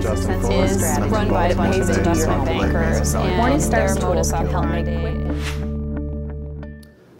Assistance is run by a bunch of investment bankers, and Morningstar's tools can help make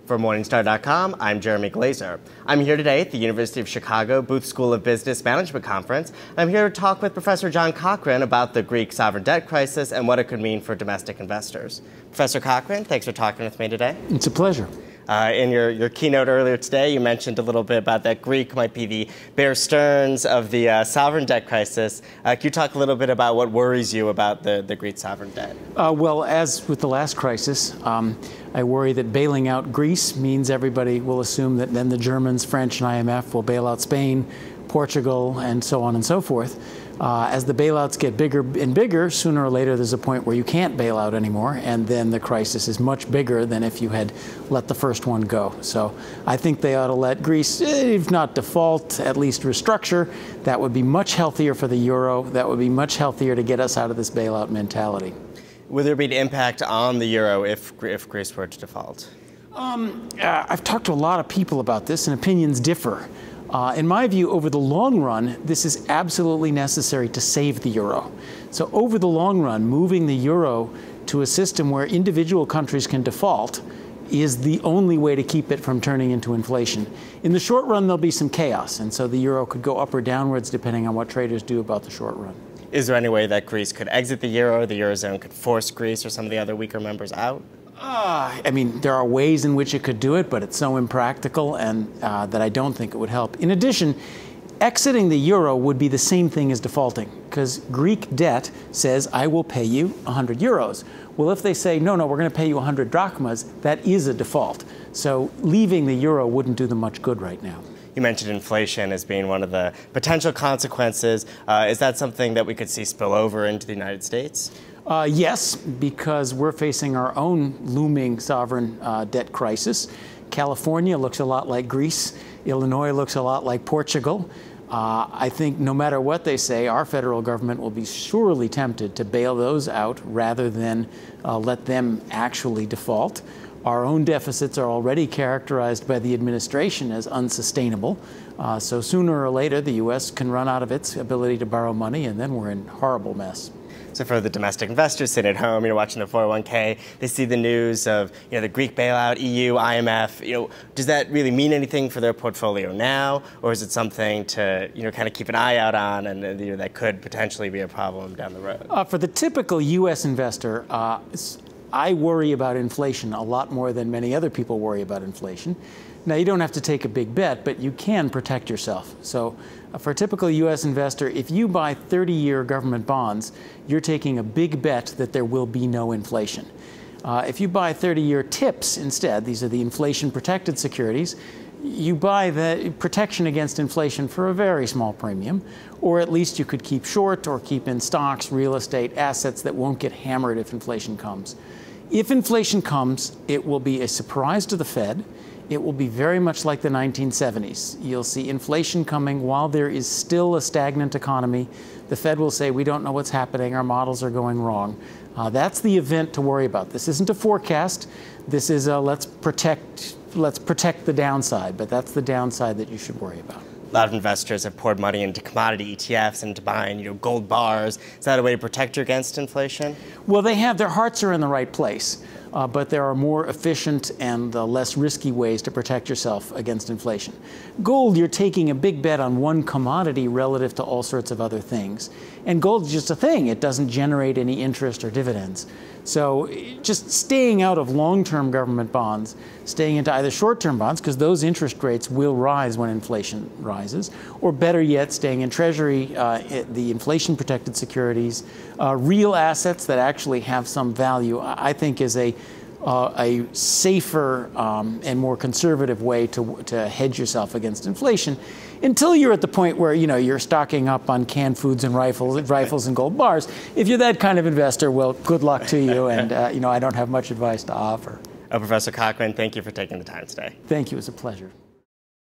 For Morningstar.com, I'm Jeremy Glazer. I'm here today at the University of Chicago Booth School of Business Management Conference. I'm here to talk with Professor John Cochrane about the Greek sovereign debt crisis and what it could mean for domestic investors. Professor Cochrane, thanks for talking with me today. It's a pleasure. In your keynote earlier today, you mentioned a little bit about that Greek might be the Bear Stearns of the sovereign debt crisis. Can you talk a little bit about what worries you about the Greek sovereign debt? Well, as with the last crisis, I worry that bailing out Greece means everybody will assume that then the Germans, French, and IMF will bail out Spain, Portugal, and so on and so forth. As the bailouts get bigger and bigger, sooner or later there's a point where you can't bail out anymore, and then the crisis is much bigger than if you had let the first one go. So I think they ought to let Greece, if not default, at least restructure. That would be much healthier for the euro. That would be much healthier to get us out of this bailout mentality. Will there be an impact on the euro if Greece were to default? I've talked to a lot of people about this, and opinions differ. In my view, over the long run, this is absolutely necessary to save the euro. So over the long run, moving the euro to a system where individual countries can default is the only way to keep it from turning into inflation. In the short run, there'll be some chaos, and so the euro could go up or downwards depending on what traders do about the short run. Is there any way that Greece could exit the euro, the eurozone could force Greece or some of the other weaker members out? I mean, there are ways in which it could do it, but it's so impractical and that I don't think it would help. In addition, exiting the euro would be the same thing as defaulting, because Greek debt says, I will pay you 100 euros. Well, if they say, no, we're going to pay you 100 drachmas, that is a default. So leaving the euro wouldn't do them much good right now. You mentioned inflation as being one of the potential consequences. Is that something that we could see spill over into the United States? Yes, because we're facing our own looming sovereign debt crisis. California looks a lot like Greece. Illinois looks a lot like Portugal. I think no matter what they say, our federal government will be surely tempted to bail those out rather than let them actually default. Our own deficits are already characterized by the administration as unsustainable. So sooner or later, the U.S. can run out of its ability to borrow money, and then we're in a horrible mess. So for the domestic investors sitting at home, watching the 401k, they see the news of the Greek bailout, EU, IMF. Does that really mean anything for their portfolio now, or is it something to kind of keep an eye out on, and that could potentially be a problem down the road? For the typical U.S. investor, I worry about inflation a lot more than many other people worry about inflation. Now, you don't have to take a big bet, but you can protect yourself. So for a typical U.S. investor, if you buy 30-year government bonds, you're taking a big bet that there will be no inflation. If you buy 30-year TIPS instead, these are the inflation-protected securities, you buy the protection against inflation for a very small premium, or at least you could keep short or keep in stocks, real estate, assets that won't get hammered if inflation comes. If inflation comes, it will be a surprise to the Fed. It will be very much like the 1970s. You'll see inflation coming while there is still a stagnant economy. The Fed will say, we don't know what's happening, our models are going wrong. That's the event to worry about. This isn't a forecast. This is a let's protect the downside, but that's the downside that you should worry about. A lot of investors have poured money into commodity ETFs and into buying gold bars. Is that a way to protect you against inflation? Well, they have. Their hearts are in the right place. But there are more efficient and less risky ways to protect yourself against inflation. Gold, you're taking a big bet on one commodity relative to all sorts of other things. And gold is just a thing. It doesn't generate any interest or dividends. So just staying out of long-term government bonds, staying into either short-term bonds, because those interest rates will rise when inflation rises, or better yet, staying in Treasury, the inflation-protected securities, real assets that actually have some value, I think is a safer and more conservative way to hedge yourself against inflation, until you're at the point where you're stocking up on canned foods and rifles and gold bars. If you're that kind of investor, well, good luck to you, and I don't have much advice to offer. Professor Cochrane, thank you for taking the time today. Thank you. It was a pleasure.